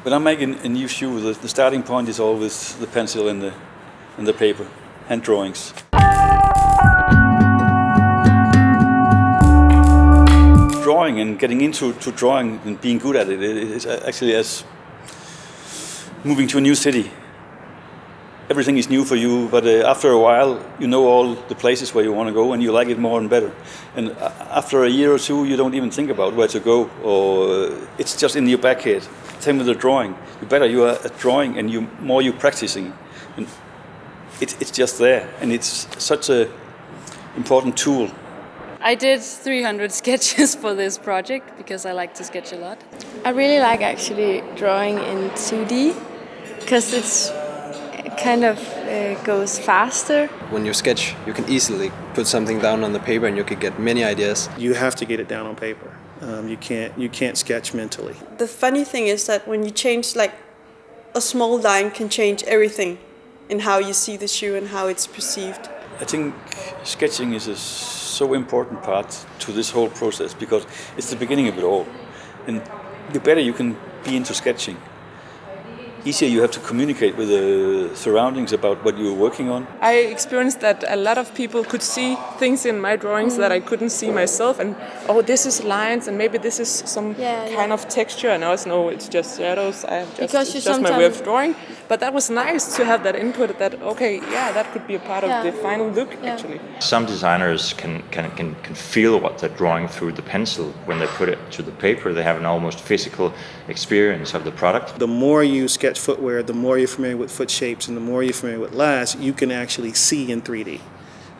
When I make a new shoe, the starting point is always the pencil and the paper, hand drawings. Drawing and getting into drawing and being good at it is actually as moving to a new city. Everything is new for you, but after a while you know all the places where you want to go and you like it more and better. And after a year or two you don't even think about where to go, or it's just in your back head. Same with the drawing. The better you are at drawing and more you're practicing, and it's just there, and it's such an important tool. I did 300 sketches for this project because I like to sketch a lot. I really like actually drawing in 2D because it's kind of goes faster. When you sketch, you can easily put something down on the paper and you can get many ideas. You have to get it down on paper. You can't sketch mentally. The funny thing is that when you change, like a small line can change everything in how you see the shoe and how it's perceived. I think sketching is a so important part to this whole process because it's the beginning of it all. And the better you can be into sketching, easier you have to communicate with the surroundings about what you're working on. I experienced that a lot of people could see things in my drawings that I couldn't see myself, and this is lines and maybe this is some kind of texture, and I was it's just shadows. It's just my way of drawing. But that was nice to have that input that that could be a part of the final look actually. Some designers can feel what they're drawing through the pencil when they put it to the paper. They have an almost physical experience of the product. The more you sketch footwear, the more you're familiar with foot shapes and the more you're familiar with last, you can actually see in 3D.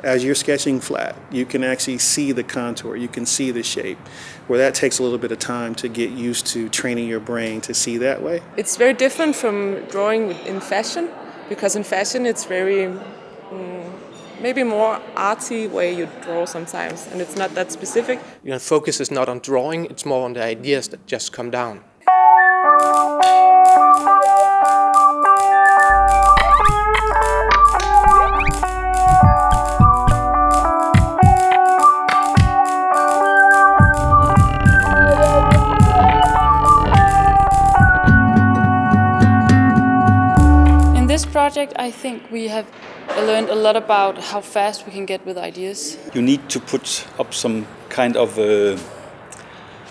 As you're sketching flat, you can actually see the contour, you can see the shape, where that takes a little bit of time to get used to training your brain to see that way. It's very different from drawing in fashion, because in fashion it's very maybe more arty way you draw sometimes, and it's not that specific. Your focus is not on drawing, it's more on the ideas that just come down. In this project, I think we have learned a lot about how fast we can get with ideas. You need to put up some kind of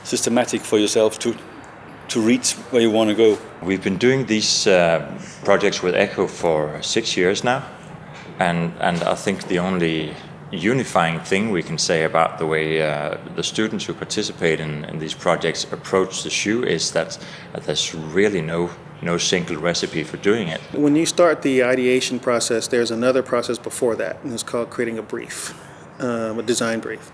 systematic for yourself to reach where you want to go. We've been doing these projects with ECCO for 6 years now, and I think the only unifying thing we can say about the way the students who participate in these projects approach the shoe is that there's really no single recipe for doing it. When you start the ideation process, there's another process before that, and it's called creating a brief, a design brief.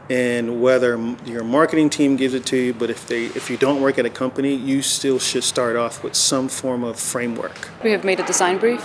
And whether your marketing team gives it to you, but if you don't work at a company, you still should start off with some form of framework. We have made a design brief.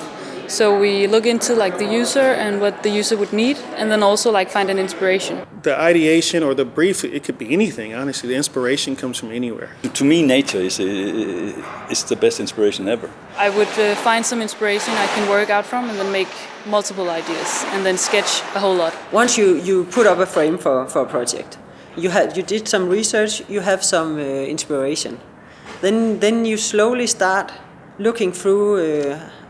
So we look into the user and what the user would need, and then also find an inspiration. The ideation or the brief, it could be anything, honestly. The inspiration comes from anywhere. To me, nature is the best inspiration ever. I would find some inspiration I can work out from and then make multiple ideas and then sketch a whole lot. Once you put up a frame for a project, you did some research, you have some inspiration. Then you slowly start looking through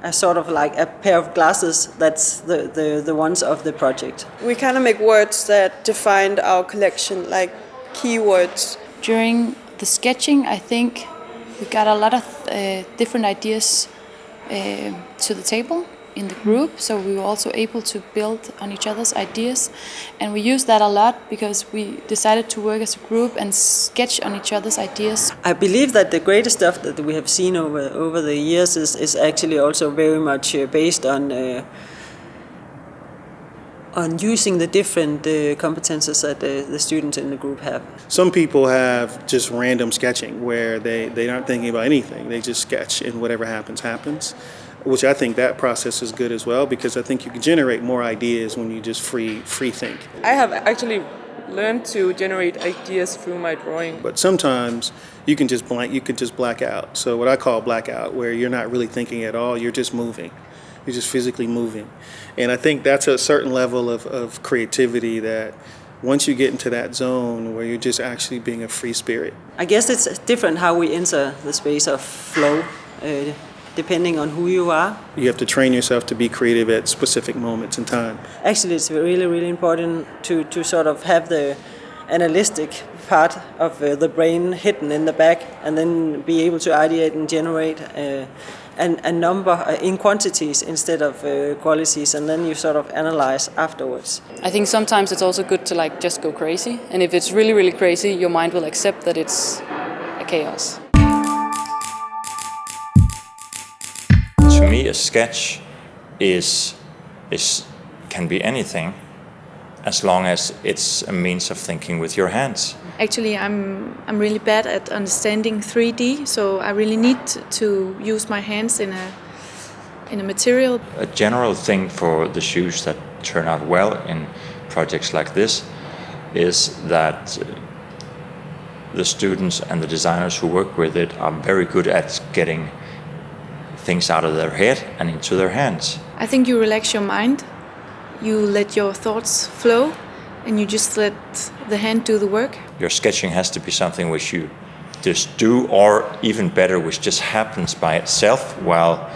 a sort of a pair of glasses that's the ones of the project. We kind of make words that defined our collection, like keywords. During the sketching, I think we got a lot of different ideas to the table in the group, so we were also able to build on each other's ideas, and we used that a lot because we decided to work as a group and sketch on each other's ideas. I believe that the greatest stuff that we have seen over the years is actually also very much based on using the different competences that the students in the group have. Some people have just random sketching where they aren't thinking about anything, they just sketch and whatever happens. Which I think that process is good as well, because I think you can generate more ideas when you just free think. I have actually learned to generate ideas through my drawing. But sometimes you can just black out. So what I call blackout, where you're not really thinking at all, you're just moving. You're just physically moving. And I think that's a certain level of creativity that once you get into that zone where you're just actually being a free spirit. I guess it's different how we enter the space of flow, depending on who you are. You have to train yourself to be creative at specific moments in time. Actually, it's really, really important to sort of have the analytic part of the brain hidden in the back, and then be able to ideate and generate a number in quantities instead of qualities, and then you sort of analyze afterwards. I think sometimes it's also good to like just go crazy, and if it's really, really crazy, your mind will accept that it's a chaos. To me, a sketch can be anything, as long as it's a means of thinking with your hands. Actually, I'm really bad at understanding 3D, so I really need to use my hands in a material. A general thing for the shoes that turn out well in projects like this is that the students and the designers who work with it are very good at getting things out of their head and into their hands. I think you relax your mind, you let your thoughts flow, and you just let the hand do the work. Your sketching has to be something which you just do, or even better, which just happens by itself while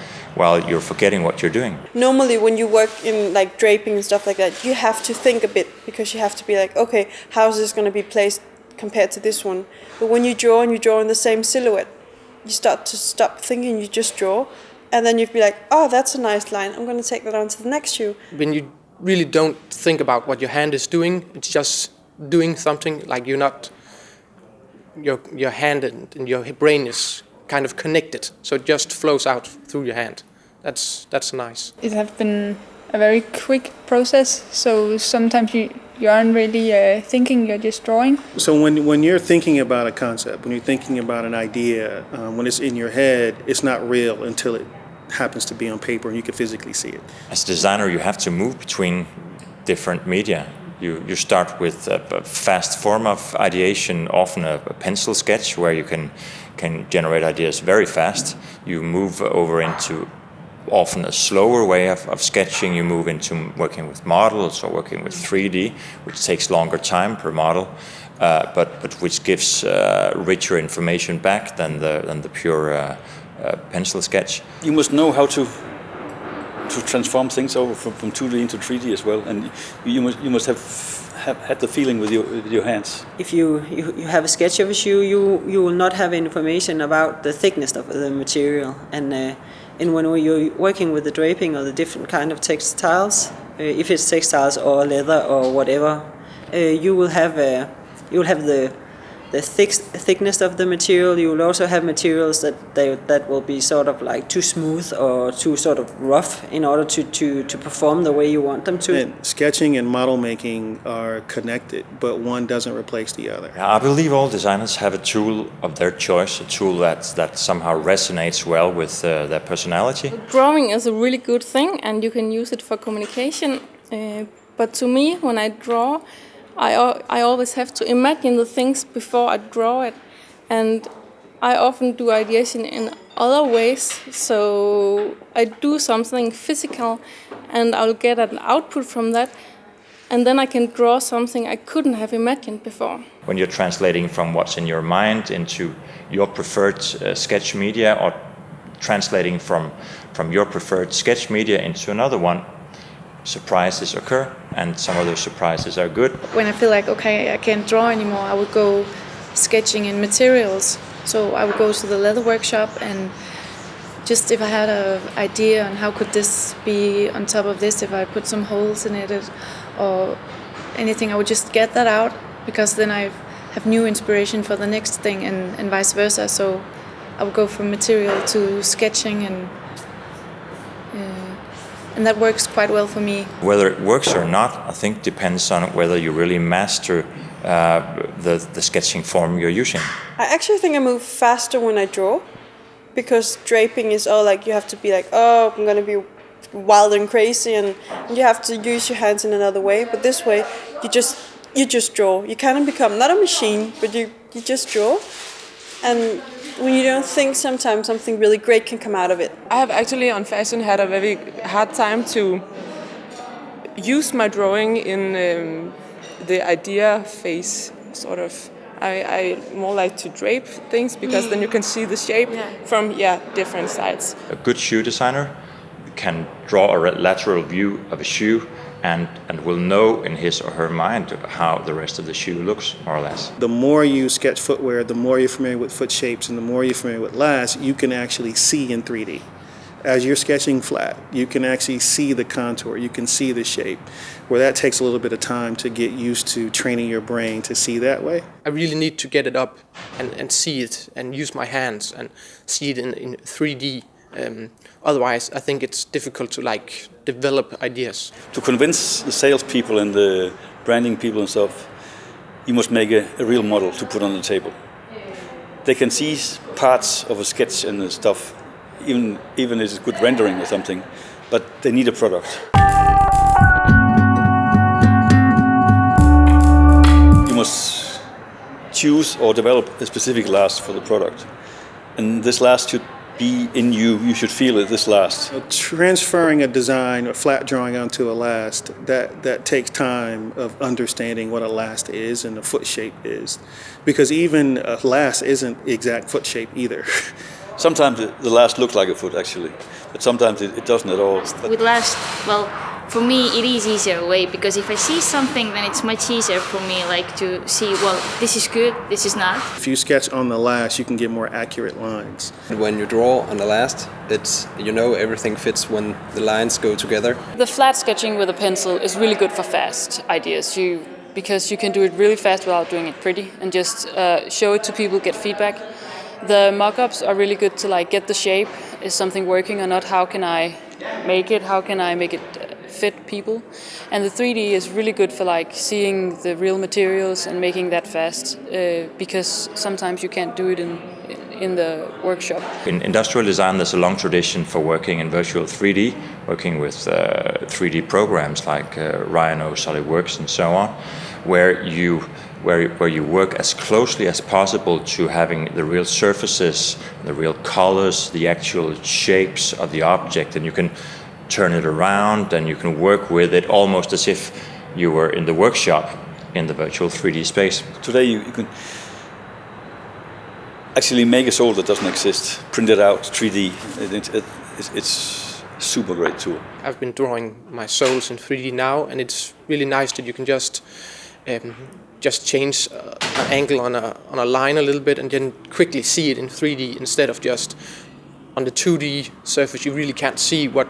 you're forgetting what you're doing. Normally when you work in like draping and stuff like that, you have to think a bit, because you have to be like, okay, how is this going to be placed compared to this one? But when you draw and you draw in the same silhouette, you start to stop thinking, you just draw, and then you'd be like, oh, that's a nice line, I'm going to take that on to the next shoe. When you really don't think about what your hand is doing, it's just doing something, like you're not, your hand and your brain is kind of connected, so it just flows out through your hand. That's nice. It has been a very quick process, so sometimes you aren't really thinking, you're just drawing. So when you're thinking about a concept, when you're thinking about an idea, when it's in your head, it's not real until it happens to be on paper and you can physically see it. As a designer, you have to move between different media. You start with a fast form of ideation, often a pencil sketch where you can generate ideas very fast. You move over into often a slower way of sketching. You move into working with models or working with 3D, which takes longer time per model, but which gives richer information back than the pure pencil sketch. You must know how to transform things over from 2D into 3D as well, and you must have had the feeling with your hands. If you have a sketch of a shoe, you will not have information about the thickness of the material, and when you're working with the draping or the different kind of textiles, if it's textiles or leather or whatever, you will have the thickness of the material. You will also have materials that will be sort of like too smooth or too sort of rough in order to perform the way you want them to. And sketching and model making are connected, but one doesn't replace the other. I believe all designers have a tool of their choice, a tool that somehow resonates well with their personality. Drawing is a really good thing, and you can use it for communication. But to me, when I draw, I always have to imagine the things before I draw it, and I often do ideation in other ways. So I do something physical, and I'll get an output from that, and then I can draw something I couldn't have imagined before. When you're translating from what's in your mind into your preferred sketch media, or translating from your preferred sketch media into another one, surprises occur, and some of those surprises are good. When I feel like, okay, I can't draw anymore, I would go sketching in materials. So I would go to the leather workshop, and just if I had an idea on how could this be on top of this, if I put some holes in it or anything, I would just get that out, because then I have new inspiration for the next thing, and vice versa. So I would go from material to sketching, and that works quite well for me. Whether it works or not, I think depends on whether you really master the sketching form you're using. I actually think I move faster when I draw, because draping is all like you have to be like, oh, I'm going to be wild and crazy, and you have to use your hands in another way. But this way, you just draw. You kind of become not a machine, but you just draw. And when you don't think, sometimes something really great can come out of it. I have actually on fashion had a very hard time to use my drawing in the idea phase, sort of. I more like to drape things because then you can see the shape from different sides. A good shoe designer can draw a lateral view of a shoe and will know in his or her mind how the rest of the shoe looks, more or less. The more you sketch footwear, the more you're familiar with foot shapes, and the more you're familiar with last, you can actually see in 3D. As you're sketching flat, you can actually see the contour, you can see the shape, where that takes a little bit of time to get used to training your brain to see that way. I really need to get it up and see it and use my hands and see it in 3D. Otherwise, I think it's difficult to develop ideas. To convince the salespeople and the branding people and stuff, you must make a real model to put on the table. They can see parts of a sketch and the stuff, even if it's good rendering or something, but they need a product. You must choose or develop a specific last for the product, and this last should be in you. You should feel it, this last. Transferring a design or flat drawing onto a last, that takes time of understanding what a last is and the foot shape is, because even a last isn't exact foot shape either. Sometimes the last looks like a foot actually, but sometimes it doesn't at all. With last, well, for me it is easier way, because if I see something, then it's much easier for me to see, well, this is good, this is not. If you sketch on the last, you can get more accurate lines. When you draw on the last, it's, everything fits when the lines go together. The flat sketching with a pencil is really good for fast ideas, because you can do it really fast without doing it pretty, and just show it to people, get feedback. The mock-ups are really good to get the shape. Is something working or not? How can I make it? How can I make it fit people? And the 3D is really good for seeing the real materials and making that fast, because sometimes you can't do it in the workshop. In industrial design, there's a long tradition for working in virtual 3D, working with 3D programs like Rhino, SolidWorks, and so on, where you work as closely as possible to having the real surfaces, the real colors, the actual shapes of the object, and you can turn it around and you can work with it almost as if you were in the workshop in the virtual 3D space. Today you can actually make a sole that doesn't exist, print it out 3D. It's a super great tool. I've been drawing my soles in 3D now, and it's really nice that you can just change an angle on a line a little bit and then quickly see it in 3D instead of just on the 2D surface. You really can't see what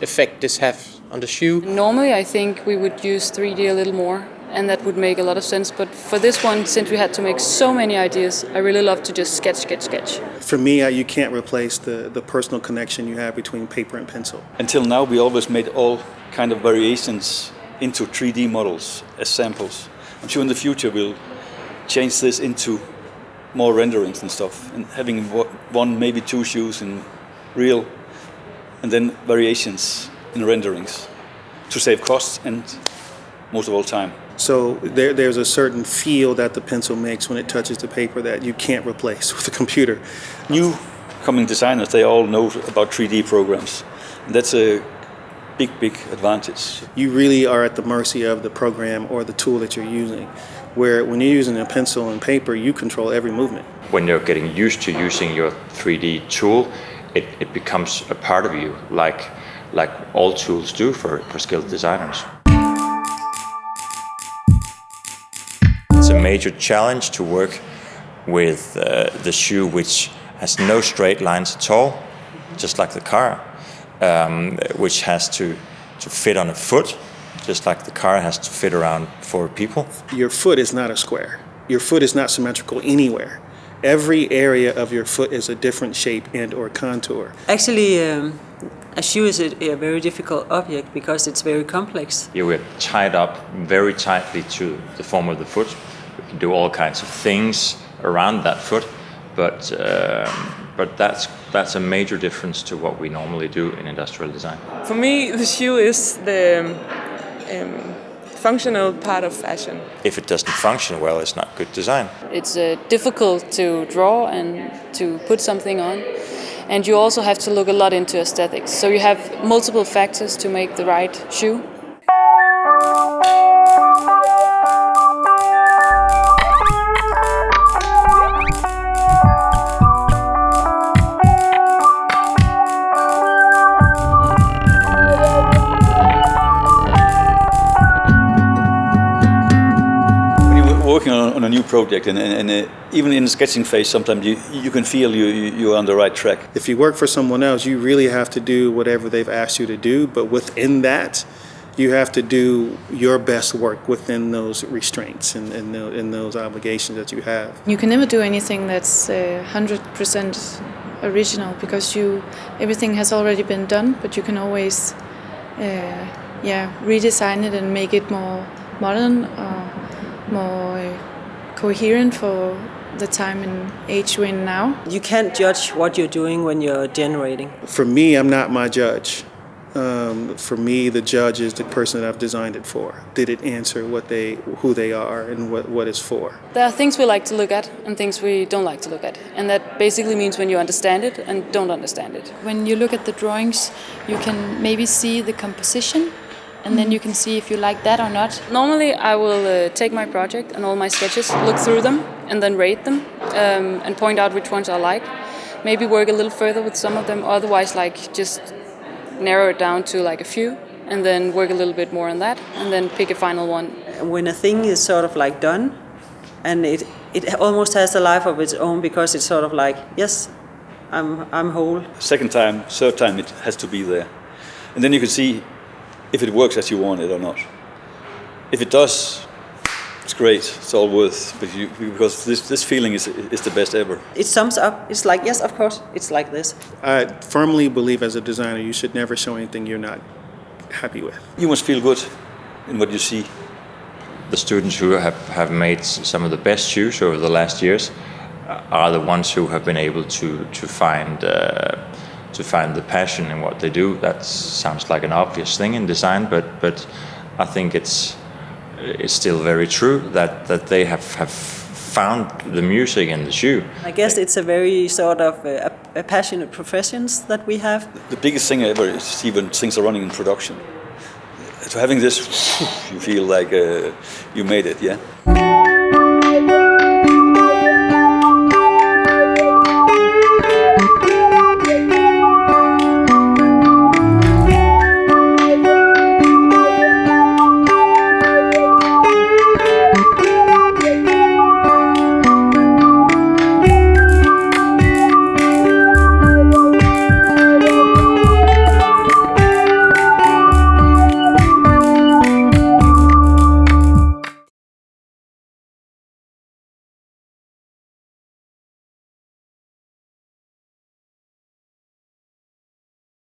effect this has on the shoe. Normally I think we would use 3D a little more, and that would make a lot of sense, but for this one, since we had to make so many ideas, I really love to just sketch. For me, you can't replace the personal connection you have between paper and pencil. Until now we always made all kind of variations into 3D models as samples. I'm sure in the future we'll change this into more renderings and stuff, and having one, maybe two shoes in real, and then variations in renderings to save costs and most of all time. So there's a certain feel that the pencil makes when it touches the paper that you can't replace with a computer. New coming designers, they all know about 3D programs, and that's a big advantage. You really are at the mercy of the program or the tool that you're using, where when you're using a pencil and paper, you control every movement. When you're getting used to using your 3D tool, it becomes a part of you, like all tools do for skilled designers. It's a major challenge to work with the shoe which has no straight lines at all, just like the car. Which has to fit on a foot, just like the car has to fit around 4 people. Your foot is not a square. Your foot is not symmetrical anywhere. Every area of your foot is a different shape and or contour. Actually, a shoe is a very difficult object because it's very complex. You were tied up very tightly to the form of the foot. We can do all kinds of things around that foot, but that's a major difference to what we normally do in industrial design. For me, the shoe is the functional part of fashion. If it doesn't function well, it's not good design. It's difficult to draw and to put something on, and you also have to look a lot into aesthetics. So you have multiple factors to make the right shoe. working on a new project, and even in the sketching phase, sometimes you can feel you're on the right track. If you work for someone else, you really have to do whatever they've asked you to do, but within that, you have to do your best work within those restraints and those obligations that you have. You can never do anything that's 100% original, because everything has already been done, but you can always redesign it and make it more modern or more coherent for the time and age we're in now. You can't judge what you're doing when you're generating. For me, I'm not my judge. For me, the judge is the person that I've designed it for. Did it answer who they are and what it's for? There are things we like to look at and things we don't like to look at. And that basically means when you understand it and don't understand it. When you look at the drawings, you can maybe see the composition, and then you can see if you like that or not. Normally I will take my project and all my sketches, look through them and then rate them and point out which ones I like. Maybe work a little further with some of them, otherwise just narrow it down to a few and then work a little bit more on that and then pick a final one. When a thing is sort of done and it almost has a life of its own, because it's sort of yes, I'm whole. Second time, third time, it has to be there. And then you can see if it works as you want it or not. If it does, it's great, it's all worth, because this feeling is the best ever. It sums up, it's yes, of course, it's like this. I firmly believe as a designer you should never show anything you're not happy with. You must feel good in what you see. The students who have made some of the best shoes over the last years are the ones who have been able to find the passion in what they do. That sounds like an obvious thing in design, but I think it's still very true that they have found the music in the shoe. I guess it's a very sort of a passionate professions that we have. The biggest thing ever is see when things are running in production. So having this, you feel like you made it, yeah?